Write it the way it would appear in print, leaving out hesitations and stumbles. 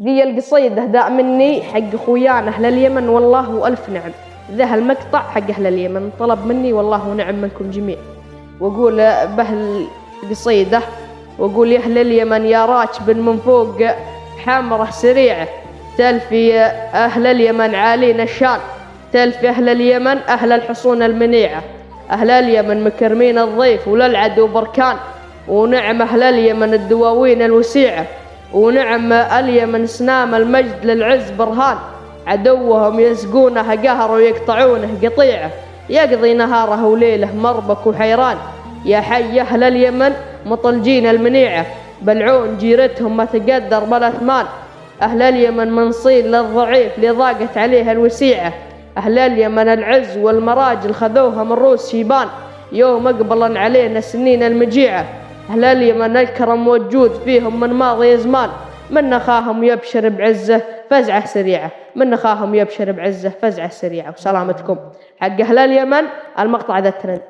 ذي القصيدة داء مني حق خويانا أهل اليمن والله ألف نعم. ذا المقطع حق أهل اليمن طلب مني والله ونعم منكم جميع. وأقول به القصيدة وأقول يا أهل اليمن يا راكب من فوق حمرة سريعة، تلفي أهل اليمن عالين الشان، تلفي أهل اليمن أهل الحصون المنيعة. أهل اليمن مكرمين الضيف وللعدو بركان، ونعم أهل اليمن الدواوين الوسيعة، ونعم اليمن سنام المجد للعز برهان. عدوهم يسقونه قهر ويقطعونه قطيعة، يقضي نهاره وليله مربك وحيران. يا حي أهل اليمن مطلجين المنيعة، بلعون جيرتهم ما تقدر بالاثمان. أهل اليمن منصين للضعيف لضاقت عليه الوسيعة، أهل اليمن العز والمراجل خذوها من روس شيبان، يوم أقبلا علينا السنين المجيعة. أهل اليمن الكرم والجود فيهم من ماضي زمان، من نخاهم يبشر بعزه فزعة سريعة، من نخاهم يبشر بعزه فزعة سريعة. وسلامتكم حق أهل اليمن. المقطع ذا الترند.